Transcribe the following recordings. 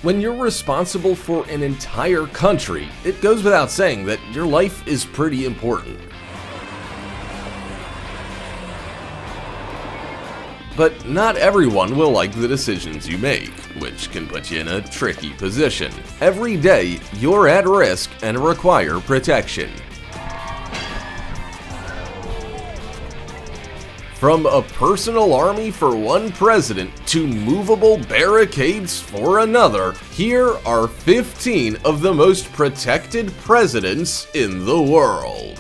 When you're responsible for an entire country, it goes without saying that your life is pretty important. But not everyone will like the decisions you make, which can put you in a tricky position. Every day, you're at risk and require protection. From a personal army for one president to movable barricades for another, here are 15 of the most protected presidents in the world.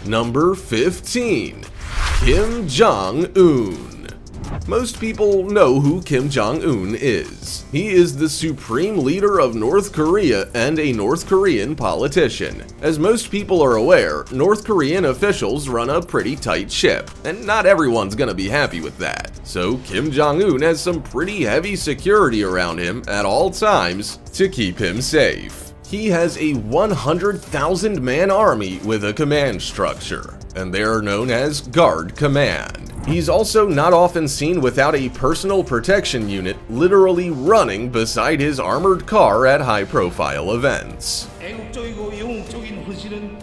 Number 15. Kim Jong-un. Most people know who Kim Jong-un is. He is the supreme leader of North Korea and a North Korean politician. As most people are aware, North Korean officials run a pretty tight ship, and not everyone's gonna be happy with that. So Kim Jong-un has some pretty heavy security around him at all times to keep him safe. He has a 100,000-man army with a command structure, and they are known as Guard Command. He's also not often seen without a personal protection unit literally running beside his armored car at high-profile events. 애국적이고 영웅적인 헌신은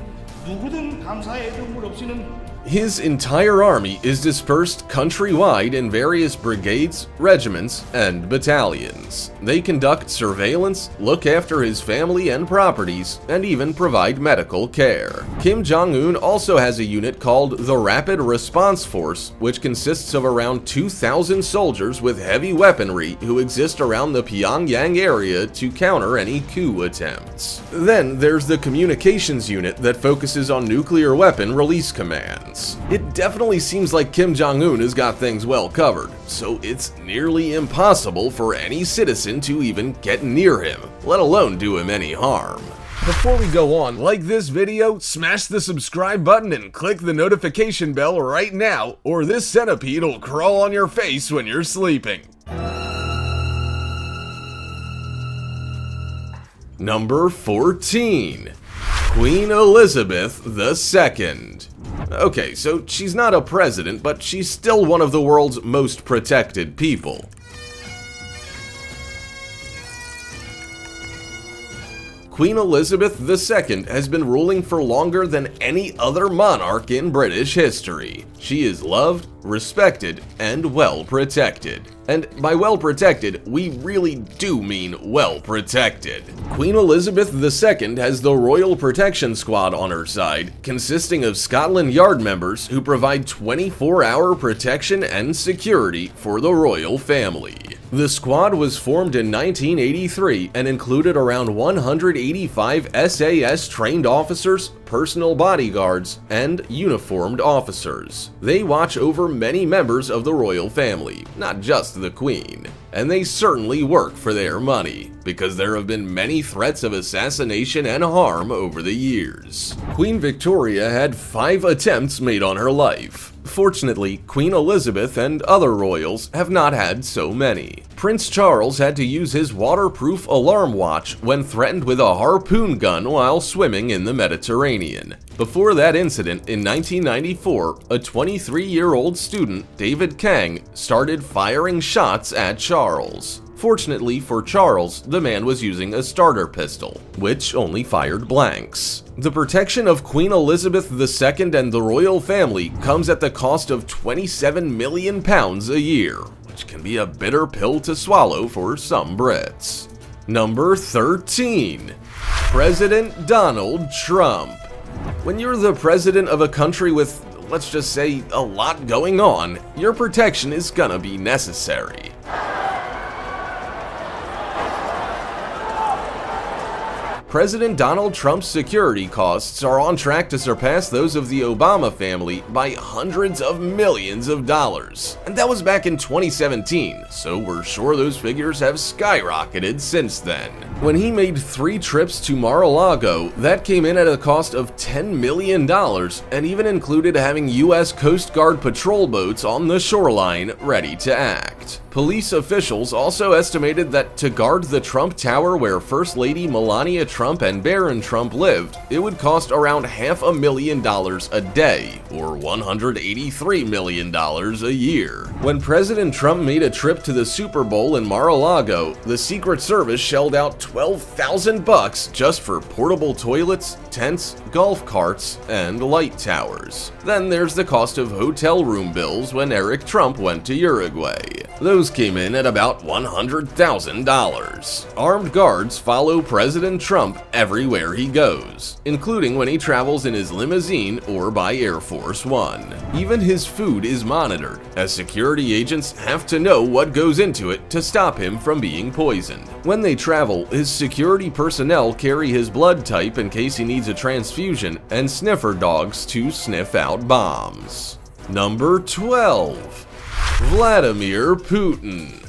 누구든 감사의 눈물 없이는. His entire army is dispersed countrywide in various brigades, regiments, and battalions. They conduct surveillance, look after his family and properties, and even provide medical care. Kim Jong-un also has a unit called the Rapid Response Force, which consists of around 2,000 soldiers with heavy weaponry who exist around the Pyongyang area to counter any coup attempts. Then there's the Communications Unit that focuses on nuclear weapon release commands. It definitely seems like Kim Jong-un has got things well covered, so it's nearly impossible for any citizen to even get near him, let alone do him any harm. Before we go on, like this video, smash the subscribe button and click the notification bell right now, or this centipede will crawl on your face when you're sleeping. Number 14. Queen Elizabeth II. Okay, so she's not a president, but she's still one of the world's most protected people. Queen Elizabeth II has been ruling for longer than any other monarch in British history. She is loved, respected, and well protected. And by well protected, we really do mean well protected. Queen Elizabeth II has the Royal Protection Squad on her side, consisting of Scotland Yard members who provide 24-hour protection and security for the royal family. The squad was formed in 1983 and included around 185 SAS trained officers, personal bodyguards, and uniformed officers. They watch over many members of the royal family, not just the Queen. And they certainly work for their money, because there have been many threats of assassination and harm over the years. Queen Victoria had 5 attempts made on her life. Fortunately, Queen Elizabeth and other royals have not had so many. Prince Charles had to use his waterproof alarm watch when threatened with a harpoon gun while swimming in the Mediterranean. Before that incident, in 1994, a 23-year-old student, David Kang, started firing shots at Charles. Fortunately for Charles, the man was using a starter pistol, which only fired blanks. The protection of Queen Elizabeth II and the royal family comes at the cost of £27 million a year, which can be a bitter pill to swallow for some Brits. Number 13. President Donald Trump. When you're the president of a country with, let's just say, a lot going on, your protection is gonna be necessary. President Donald Trump's security costs are on track to surpass those of the Obama family by hundreds of millions of dollars. And that was back in 2017, so we're sure those figures have skyrocketed since then. When he made 3 trips to Mar-a-Lago, that came in at a cost of $10 million and even included having US Coast Guard patrol boats on the shoreline ready to act. Police officials also estimated that to guard the Trump Tower where First Lady Melania Trump Trump and Barron Trump lived, it would cost around $500,000 a day, or $183 million a year. When President Trump made a trip to the Super Bowl in Mar-a-Lago, the Secret Service shelled out $12,000 just for portable toilets, tents, golf carts, and light towers. Then there's the cost of hotel room bills when Eric Trump went to Uruguay. Those came in at about $100,000. Armed guards follow President Trump everywhere he goes, including when he travels in his limousine or by Air Force One. Even his food is monitored, as security agents have to know what goes into it to stop him from being poisoned. When they travel, his security personnel carry his blood type in case he needs a transfusion, and sniffer dogs to sniff out bombs. Number 12. Vladimir Putin.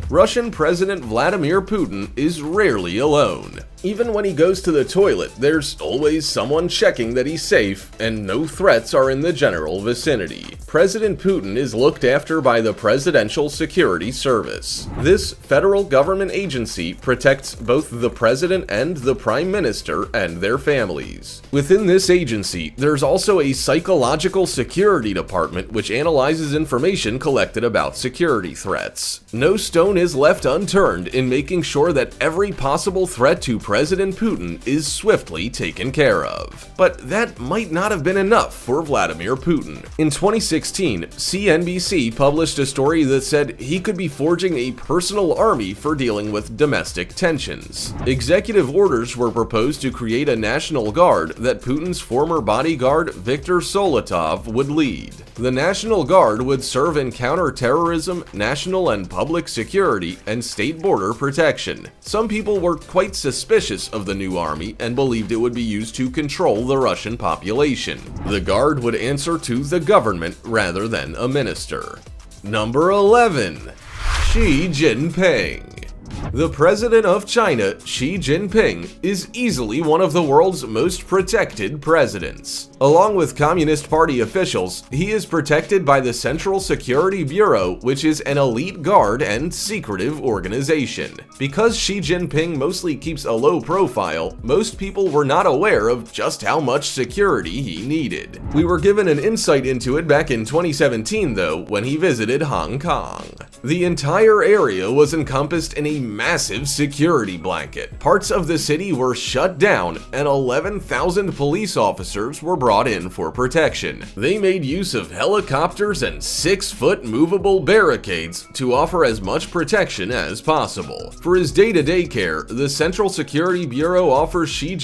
Russian President Vladimir Putin is rarely alone. Even when he goes to the toilet, there's always someone checking that he's safe and no threats are in the general vicinity. President Putin is looked after by the Presidential Security Service. This federal government agency protects both the president and the prime minister and their families. Within this agency, there's also a psychological security department which analyzes information collected about security threats. No stone is left unturned in making sure that every possible threat to President Putin is swiftly taken care of. But that might not have been enough for Vladimir Putin. In 2016, CNBC published a story that said he could be forging a personal army for dealing with domestic tensions. Executive orders were proposed to create a national guard that Putin's former bodyguard Viktor Solotov would lead. The National Guard would serve in counterterrorism, national and public security, and state border protection. Some people were quite suspicious of the new army and believed it would be used to control the Russian population. The Guard would answer to the government rather than a minister. Number 11. Xi Jinping. The president of China, Xi Jinping, is easily one of the world's most protected presidents. Along with Communist Party officials, he is protected by the Central Security Bureau, which is an elite guard and secretive organization. Because Xi Jinping mostly keeps a low profile, most people were not aware of just how much security he needed. We were given an insight into it back in 2017, though, when he visited Hong Kong. The entire area was encompassed in a massive security blanket. Parts of the city were shut down, and 11,000 police officers were brought in for protection. They made use of helicopters and 6-foot movable barricades to offer as much protection as possible. For his day-to-day care, the Central Security Bureau offers Xi